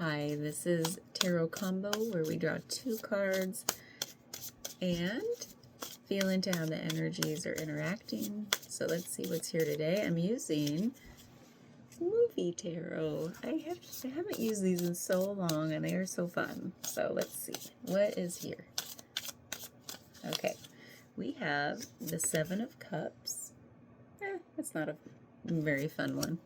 Hi, this is Tarot Combo where we draw 2 cards and feel into how the energies are interacting. So let's see what's here today. I'm using Movie Tarot. I haven't used these in so long and they are so fun. So let's see. What is here? Okay, we have the 7 of Cups. That's not a very fun one.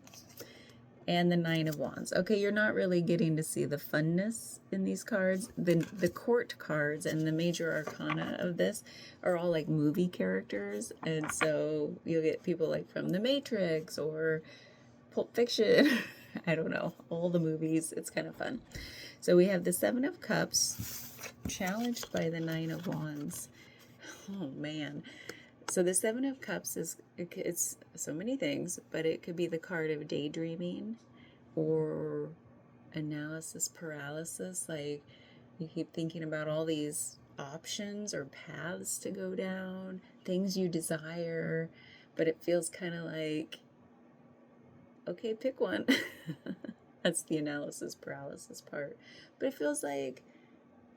And the 9 of Wands. Okay, you're not really getting to see the funness in these cards. The court cards and the major arcana of this are all like movie characters. And so you'll get people like from The Matrix or Pulp Fiction. I don't know, all the movies. It's kind of fun. So we have the 7 of Cups challenged by the 9 of Wands. Oh, man. So the 7 of Cups it's so many things, but it could be the card of daydreaming or analysis paralysis. Like you keep thinking about all these options or paths to go down, things you desire, but it feels kind of like, okay, pick one. That's the analysis paralysis part. But it feels like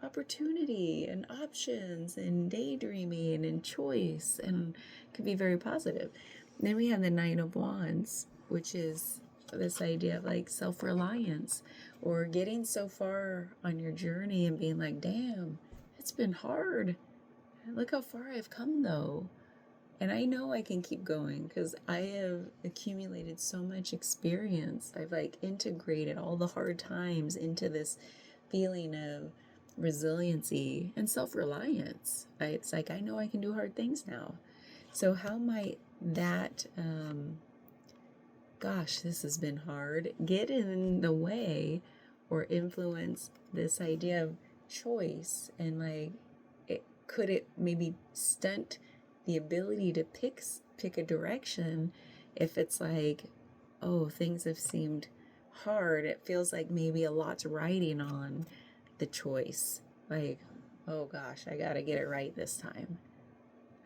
opportunity and options and daydreaming and choice, and could be very positive. And then we have the 9 of Wands, which is this idea of like self-reliance or getting so far on your journey and being like, damn, it's been hard. Look how far I've come though. And I know I can keep going because I have accumulated so much experience. I've like integrated all the hard times into this feeling of resiliency and self-reliance. It's like, I know I can do hard things now. So how might that, gosh, this has been hard, get in the way or influence this idea of choice? And like, could it maybe stunt the ability to pick a direction if it's like, oh, things have seemed hard. It feels like maybe a lot's riding on the choice. Like, oh gosh, I gotta get it right this time.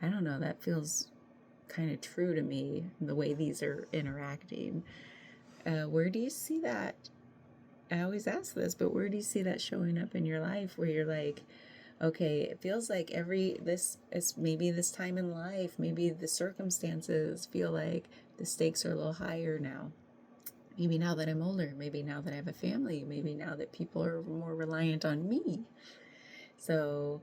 I don't know, that feels kind of true to me, the way these are interacting. Where do you see that? I always ask this, but where do you see that showing up in your life where you're like, okay, it feels like maybe this time in life, maybe the circumstances feel like the stakes are a little higher now. Maybe now that I'm older, maybe now that I have a family, maybe now that people are more reliant on me. So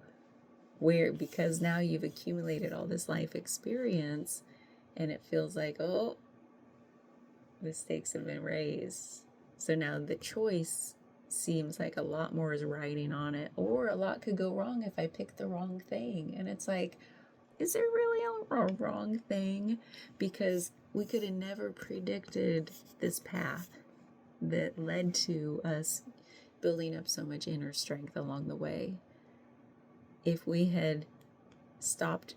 because now you've accumulated all this life experience and it feels like, oh, the stakes have been raised. So now the choice seems like a lot more is riding on it, or a lot could go wrong if I pick the wrong thing. And it's like, is there really a wrong thing? Because we could have never predicted this path that led to us building up so much inner strength along the way. If we had stopped,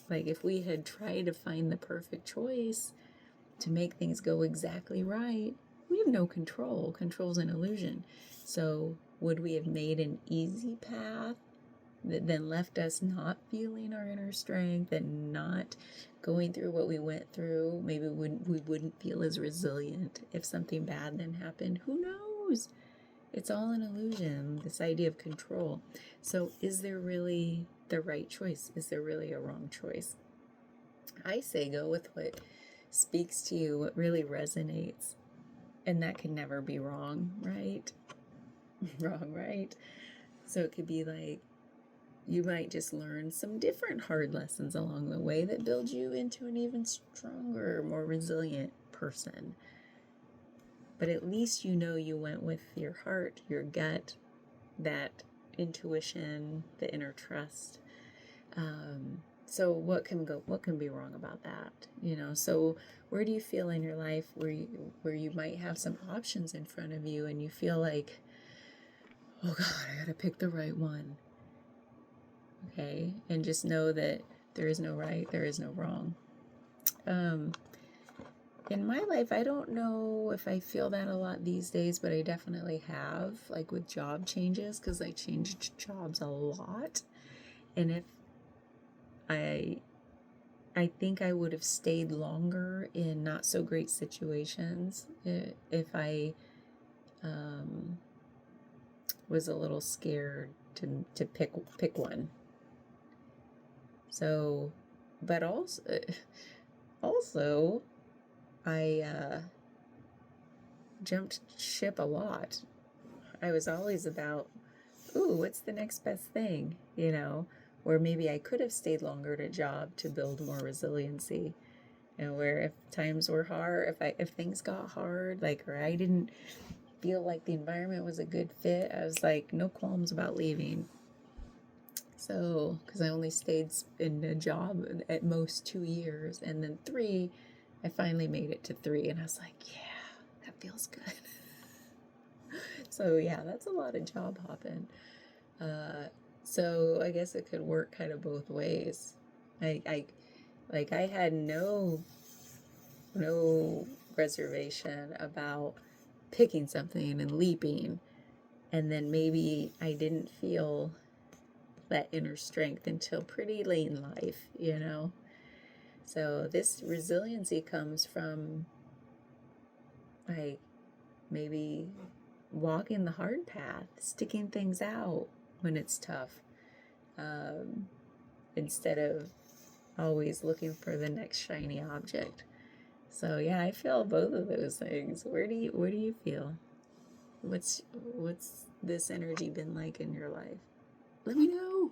like if we had tried to find the perfect choice to make things go exactly right, we have no control. Control's an illusion. So would we have made an easy path that then left us not feeling our inner strength and not going through what we went through? Maybe we wouldn't feel as resilient if something bad then happened. Who knows? It's all an illusion, this idea of control. So is there really the right choice? Is there really a wrong choice? I say go with what speaks to you, what really resonates. And that can never be wrong, right? Wrong, right? So it could be like, you might just learn some different hard lessons along the way that build you into an even stronger, more resilient person. But at least you know you went with your heart, your gut, that intuition, the inner trust. So what can be wrong about that? So where do you feel in your life where you might have some options in front of you and you feel like, oh God, I gotta pick the right one. Okay, and just know that there is no right, there is no wrong. In my life, I don't know if I feel that a lot these days, but I definitely have, like with job changes, because I changed jobs a lot. And if I think I would have stayed longer in not so great situations if I was a little scared to pick one. So, but also I jumped ship a lot. I was always about, ooh, what's the next best thing, or maybe I could have stayed longer at a job to build more resiliency. And where if times were hard, if things got hard, like, or I didn't feel like the environment was a good fit, I was like, no qualms about leaving. So, because I only stayed in a job at most 2 years, and then 3, I finally made it to 3, and I was like, yeah, that feels good. So yeah, that's a lot of job hopping. So I guess it could work kind of both ways. I had no reservation about picking something and leaping, and then maybe I didn't feel that inner strength until pretty late in life, So this resiliency comes from like maybe walking the hard path, sticking things out when it's tough, instead of always looking for the next shiny object. So yeah, I feel both of those things. Where do you feel? What's this energy been like in your life? Let me know.